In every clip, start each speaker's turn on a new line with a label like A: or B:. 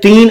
A: 3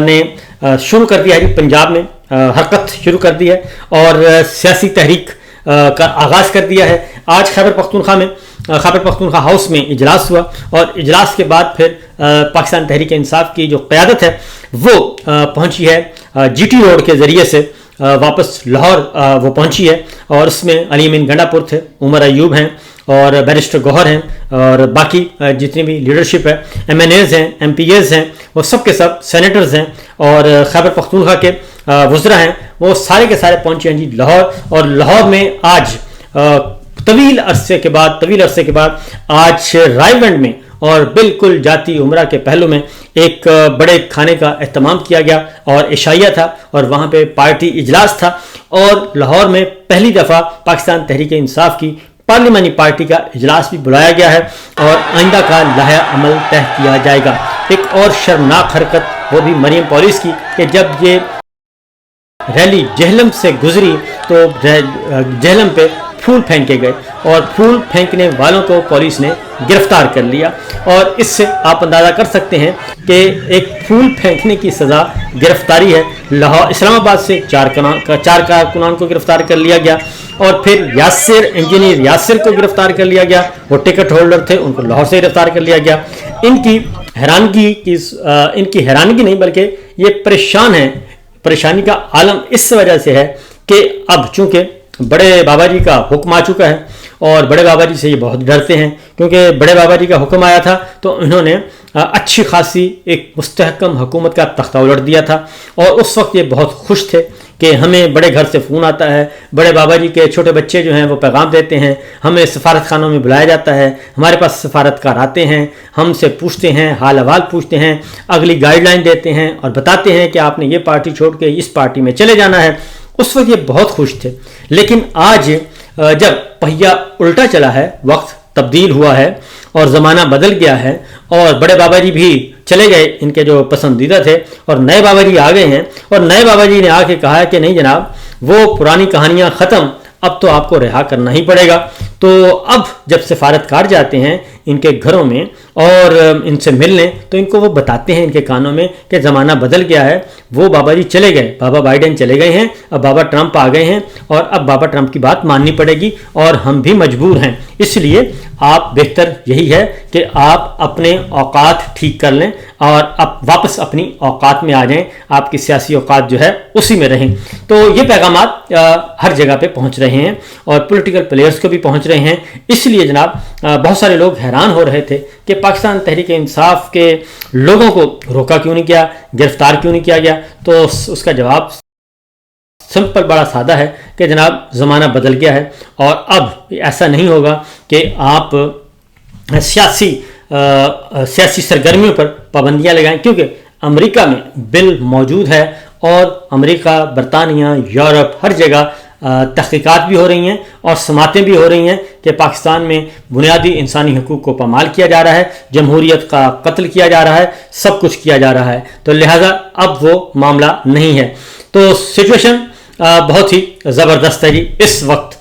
A: نے شروع کر دیا ہے جی، پنجاب میں حرکت شروع کر دی ہے اور سیاسی تحریک کا آغاز کر دیا ہے۔ آج خیبر پختونخوا ہاؤس میں اجلاس ہوا اور اجلاس کے بعد پھر پاکستان تحریک انصاف کی جو قیادت ہے وہ پہنچی ہے جی ٹی روڈ کے ذریعے سے واپس لاہور وہ پہنچی ہے، اور اس میں علی امین گنڈا پور تھے، عمر ایوب ہیں اور بیرسٹر گوہر ہیں اور باقی جتنی بھی لیڈرشپ ہے، ایم این ایز ہیں، ایم پی ایز ہیں، وہ سب کے سب سینیٹرز ہیں اور خیبر پختونخوا کے وزراء ہیں، وہ سارے کے سارے پہنچے ہیں جی لاہور۔ اور لاہور میں آج طویل عرصے کے بعد آج رائے گنج میں اور بالکل جاتی عمرہ کے پہلو میں ایک بڑے کھانے کا اہتمام کیا گیا اور عشائیہ تھا اور وہاں پہ پارٹی اجلاس تھا، اور لاہور میں پہلی دفعہ پاکستان تحریک انصاف کی پارلیمانی پارٹی کا اجلاس بھی بلایا گیا ہے اور آئندہ کا لائحہ عمل طے کیا جائے گا۔ ایک اور شرمناک حرکت وہ بھی مریم پولیس کی کہ جب یہ ریلی جہلم سے گزری تو جہلم پہ پھول پھینکے گئے اور پھول پھینکنے والوں کو پولیس نے گرفتار کر لیا، اور اس سے آپ اندازہ کر سکتے ہیں کہ ایک پھول پھینکنے کی سزا گرفتاری ہے۔ لاہور اسلام آباد سے چار کارکنان کو گرفتار کر لیا گیا، اور پھر انجینئر یاسر کو گرفتار کر لیا گیا، وہ ٹکٹ ہولڈر تھے، ان کو لاہور سے گرفتار کر لیا گیا۔ ان کی حیرانگی نہیں بلکہ یہ پریشانی کا عالم اس وجہ سے ہے کہ اب چونکہ بڑے بابا جی کا حکم آ چکا ہے اور بڑے بابا جی سے یہ بہت ڈرتے ہیں، کیونکہ بڑے بابا جی کا حکم آیا تھا تو انہوں نے اچھی خاصی ایک مستحکم حکومت کا تختہ الٹ دیا تھا، اور اس وقت یہ بہت خوش تھے کہ ہمیں بڑے گھر سے فون آتا ہے، بڑے بابا جی کے چھوٹے بچے جو ہیں وہ پیغام دیتے ہیں، ہمیں سفارت خانوں میں بلایا جاتا ہے، ہمارے پاس سفارتکار آتے ہیں، ہم سے پوچھتے ہیں، حال احوال پوچھتے ہیں، اگلی گائیڈ لائن دیتے ہیں اور بتاتے ہیں کہ آپ نے یہ پارٹی چھوڑ کے اس پارٹی میں چلے جانا ہے۔ اس وقت یہ بہت خوش تھے، لیکن آج جب پہیہ الٹا چلا ہے، وقت تبدیل ہوا ہے اور زمانہ بدل گیا ہے، اور بڑے بابا جی بھی چلے گئے، ان کے جو پسندیدہ تھے، اور نئے بابا جی آ گئے ہیں، اور نئے بابا جی نے آ کے کہا ہے کہ نہیں جناب، وہ پرانی کہانیاں ختم، اب تو آپ کو رہا کرنا ہی پڑے گا۔ تو اب جب سفارتکار جاتے ہیں ان کے گھروں میں اور ان سے ملنے، تو ان کو وہ بتاتے ہیں ان کے کانوں میں کہ زمانہ بدل گیا ہے، وہ بابا جی چلے گئے، بابا بائیڈن چلے گئے ہیں، اب بابا ٹرمپ آ گئے ہیں، اور اب بابا ٹرمپ کی بات ماننی پڑے گی اور ہم بھی مجبور ہیں، اس لیے آپ بہتر یہی ہے کہ آپ اپنے اوقات ٹھیک کر لیں اور اب واپس اپنی اوقات میں آ جائیں، آپ کی سیاسی اوقات جو ہے اسی میں رہیں۔ تو یہ پیغامات ہر جگہ پہ پہنچ رہے ہیں اور پولیٹیکل پلیئرز کو بھی پہنچ رہے ہیں، اس لیے جناب بہت سارے لوگ حیران ہو رہے تھے کہ پاکستان تحریک انصاف کے لوگوں کو روکا کیوں نہیں گیا، گرفتار کیوں نہیں کیا گیا، تو اس کا جواب سمپل بڑا سادہ ہے کہ جناب زمانہ بدل گیا ہے، اور اب ایسا نہیں ہوگا کہ آپ سیاسی سرگرمیوں پر پابندیاں لگائیں، کیونکہ امریکہ میں بل موجود ہے اور امریکہ، برطانیہ، یورپ ہر جگہ تحقیقات بھی ہو رہی ہیں اور سماعتیں بھی ہو رہی ہیں کہ پاکستان میں بنیادی انسانی حقوق کو پامال کیا جا رہا ہے، جمہوریت کا قتل کیا جا رہا ہے، سب کچھ کیا جا رہا ہے، تو لہٰذا اب وہ معاملہ نہیں ہے۔ تو سچویشن بہت ہی زبردست ہے جی اس وقت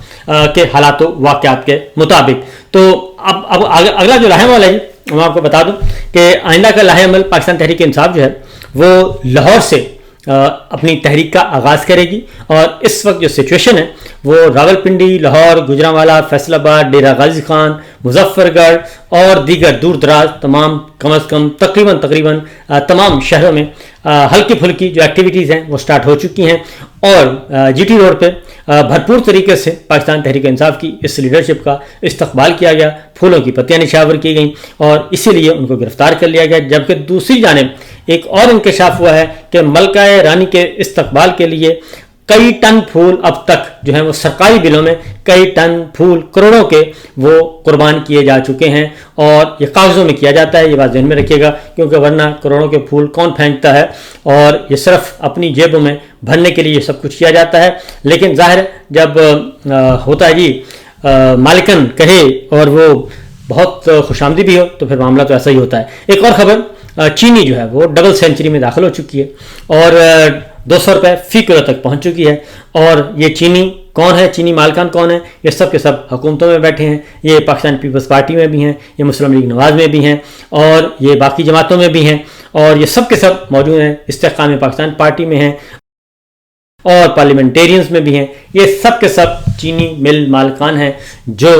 A: کے حالات و واقعات کے مطابق۔ تو اب اگلا جو لائحہ عمل ہے جی، میں آپ کو بتا دوں کہ آئندہ کا لائحہ عمل پاکستان تحریک انصاف جو ہے وہ لاہور سے اپنی تحریک کا آغاز کرے گی، اور اس وقت جو سچویشن ہے وہ راولپنڈی، لاہور، گوجرانوالا، فیصل آباد، ڈیرہ غازی خان، مظفر گڑھ اور دیگر دور دراز تمام کم از کم تقریباً تمام شہروں میں ہلکی پھلکی جو ایکٹیویٹیز ہیں وہ سٹارٹ ہو چکی ہیں، اور جی ٹی روڈ پہ بھرپور طریقے سے پاکستان تحریک انصاف کی اس لیڈرشپ کا استقبال کیا گیا، پھولوں کی پتیاں نشاور کی گئیں اور اسی لیے ان کو گرفتار کر لیا گیا۔ جبکہ دوسری جانب ایک اور انکشاف ہوا ہے کہ ملکہ رانی کے استقبال کے لیے کئی ٹن پھول اب تک جو ہیں وہ سرکاری بلوں میں کئی ٹن پھول کروڑوں کے وہ قربان کیے جا چکے ہیں، اور یہ کاغذوں میں کیا جاتا ہے، یہ بات ذہن میں رکھیے گا، کیونکہ ورنہ کروڑوں کے پھول کون پھینکتا ہے، اور یہ صرف اپنی جیبوں میں بھرنے کے لیے یہ سب کچھ کیا جاتا ہے۔ لیکن ظاہر جب ہوتا ہے جی مالکن کہے اور وہ بہت خوش آمدی بھی ہو تو پھر معاملہ تو ایسا ہی ہوتا ہے۔ ایک اور خبر، چینی جو ہے وہ ڈبل سینچری میں داخل ہو چکی ہے اور 200 روپے فی کلو تک پہنچ چکی ہے، اور یہ چینی کون ہے، چینی مالکان کون ہے، یہ سب کے سب حکومتوں میں بیٹھے ہیں، یہ پاکستان پیپلز پارٹی میں بھی ہیں، یہ مسلم لیگ نواز میں بھی ہیں، اور یہ باقی جماعتوں میں بھی ہیں، اور یہ سب کے سب موجود ہیں استحکام پاکستان پارٹی میں ہیں اور پارلیمنٹیرینز میں بھی ہیں. یہ سب کے سب چینی مل مالکان ہیں جو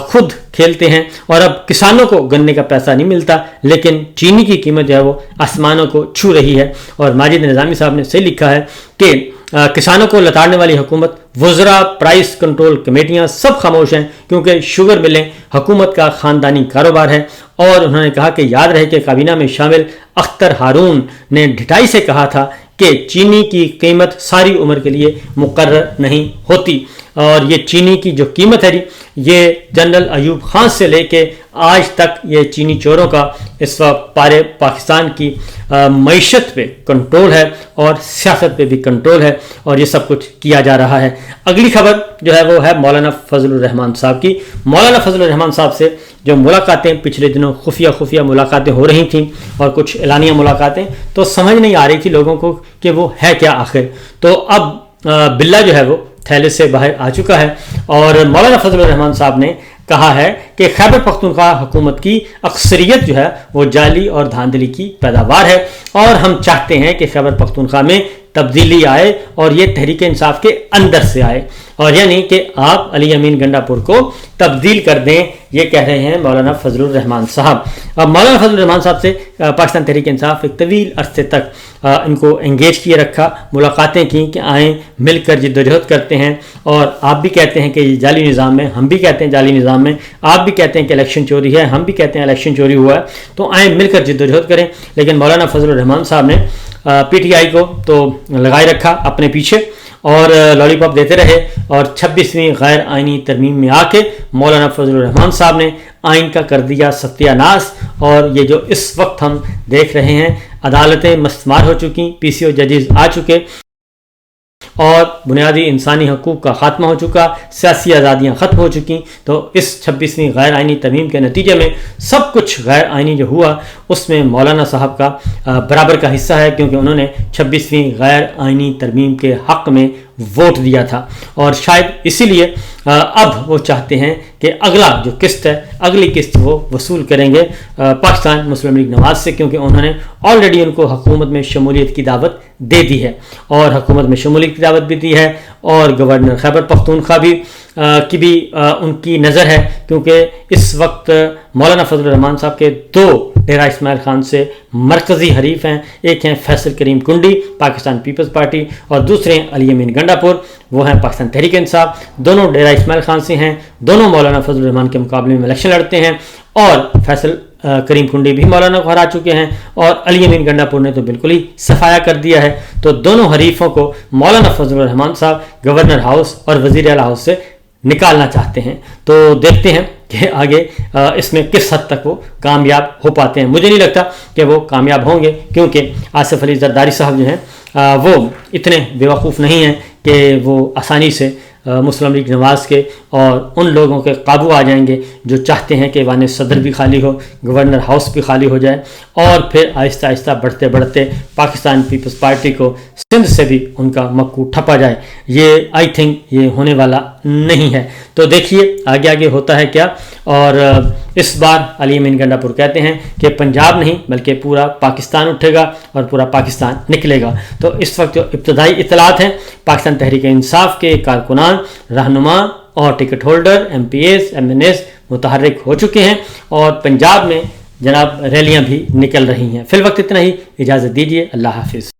A: خود کھیلتے ہیں. اور اب کسانوں کو گنے کا پیسہ نہیں ملتا لیکن چینی کی قیمت جو ہے وہ آسمانوں کو چھو رہی ہے. اور ماجد نظامی صاحب نے صحیح لکھا ہے کہ کسانوں کو لتاڑنے والی حکومت، وزراء، پرائس کنٹرول کمیٹیاں سب خاموش ہیں کیونکہ شوگر ملیں حکومت کا خاندانی کاروبار ہے. اور انہوں نے کہا کہ یاد رہے کہ کابینہ میں شامل اختر ہارون نے ڈھٹائی سے کہا تھا کہ چینی کی قیمت ساری عمر کے لیے مقرر نہیں ہوتی. اور یہ چینی کی جو قیمت ہے یہ جنرل ایوب خان سے لے کے آج تک یہ چینی چوروں کا اس وقت پارے پاکستان کی معیشت پہ کنٹرول ہے اور سیاست پہ بھی کنٹرول ہے اور یہ سب کچھ کیا جا رہا ہے. اگلی خبر جو ہے وہ ہے مولانا فضل الرحمان صاحب کی. مولانا فضل الرحمان صاحب سے جو ملاقاتیں پچھلے دنوں خفیہ ملاقاتیں ہو رہی تھیں اور کچھ اعلانیہ ملاقاتیں، تو سمجھ نہیں آ رہی تھی لوگوں کو کہ وہ ہے کیا آخر. تو اب بلّہ جو ہے وہ تھیلے سے باہر آ چکا ہے اور مولانا فضل الرحمان صاحب نے کہا ہے کہ خیبر پختونخوا حکومت کی اکثریت جو ہے وہ جعلی اور دھاندلی کی پیداوار ہے اور ہم چاہتے ہیں کہ خیبر پختونخوا میں تبدیلی آئے اور یہ تحریک انصاف کے اندر سے آئے. اور یعنی کہ آپ علی امین گنڈا پور کو تبدیل کر دیں، یہ کہہ رہے ہیں مولانا فضل الرحمان صاحب. اب مولانا فضل الرحمان صاحب سے پاکستان تحریک انصاف ایک طویل عرصے تک ان کو انگیج کیے رکھا، ملاقاتیں کی کہ آئیں مل کر جدوجہد کرتے ہیں. اور آپ بھی کہتے ہیں کہ یہ جعلی نظام میں، ہم بھی کہتے ہیں جعلی نظام میں، آپ بھی کہتے ہیں کہ الیکشن چوری ہے، ہم بھی کہتے ہیں الیکشن چوری ہوا ہے، تو آئیں مل کر جدوجہد کریں. لیکن مولانا فضل الرحمان صاحب نے پی ٹی آئی کو تو لگائے رکھا اپنے پیچھے اور لالی پاپ دیتے رہے. اور 26ویں غیر آئینی ترمیم میں آ کے مولانا فضل الرحمان صاحب نے آئین کا کر دیا ستیہ ناش. اور یہ جو اس وقت ہم دیکھ رہے ہیں، عدالتیں مستمار ہو چکی، پی سی او ججز آ چکے اور بنیادی انسانی حقوق کا خاتمہ ہو چکا، سیاسی آزادیاں ختم ہو چکی. تو اس 26ویں غیر آئینی ترمیم کے نتیجے میں سب کچھ غیر آئینی جو ہوا اس میں مولانا صاحب کا برابر کا حصہ ہے کیونکہ انہوں نے 26ویں غیر آئینی ترمیم کے حق میں ووٹ دیا تھا. اور شاید اسی لیے اب وہ چاہتے ہیں کہ اگلا جو قسط ہے، اگلی قسط وہ وصول کریں گے پاکستان مسلم لیگ نواز سے، کیونکہ انہوں نے آلریڈی ان کو حکومت میں شمولیت کی دعوت دے دی ہے اور حکومت میں شمولیت کی دعوت بھی دی ہے. اور گورنر خیبر پختونخوا کی بھی ان کی نظر ہے کیونکہ اس وقت مولانا فضل الرحمان صاحب کے دو ڈیرہ اسماعیل خان سے مرکزی حریف ہیں. ایک ہیں فیصل کریم کنڈی پاکستان پیپلز پارٹی اور دوسرے ہیں علی امین گنڈا پور، وہ ہیں پاکستان تحریک انصاف. دونوں ڈیرہ اسماعیل خان سے ہیں، دونوں مولانا فضل الرحمان کے مقابلے میں الیکشن لڑتے ہیں اور فیصل کریم کنڈی بھی مولانا کو ہرا چکے ہیں اور علی امین گنڈا پور نے تو بالکل ہی صفایا کر دیا ہے. تو دونوں حریفوں کو مولانا فضل الرحمان صاحب گورنر ہاؤس اور وزیر اعلیٰ ہاؤس سے نکالنا چاہتے ہیں. تو دیکھتے ہیں کہ آگے اس میں کس حد تک وہ کامیاب ہو پاتے ہیں. مجھے نہیں لگتا کہ وہ کامیاب ہوں گے کیونکہ آصف علی زرداری صاحب جو ہیں وہ اتنے بیوقوف نہیں ہیں کہ وہ آسانی سے مسلم لیگ نواز کے اور ان لوگوں کے قابو آ جائیں گے جو چاہتے ہیں کہ ایوان صدر بھی خالی ہو، گورنر ہاؤس بھی خالی ہو جائے اور پھر آہستہ آہستہ بڑھتے بڑھتے پاکستان پیپلز پارٹی کو سندھ سے بھی ان کا مکو ٹھپا جائے. یہ آئی تھنک یہ ہونے والا نہیں ہے. تو دیکھیے آگے آگے ہوتا ہے کیا. اور اس بار علی امین گنڈا پور کہتے ہیں کہ پنجاب نہیں بلکہ پورا پاکستان اٹھے گا اور پورا پاکستان نکلے گا. تو اس وقت جو ابتدائی اطلاعات ہیں پاکستان تحریک انصاف کے کارکنان، رہنما اور ticket holder, M P S, M N S متحرک ہو چکے ہیں اور پنجاب میں جناب ریلیاں بھی نکل رہی ہیں. فی الوقت اتنا ہی، اجازت دیجیے، اللہ حافظ.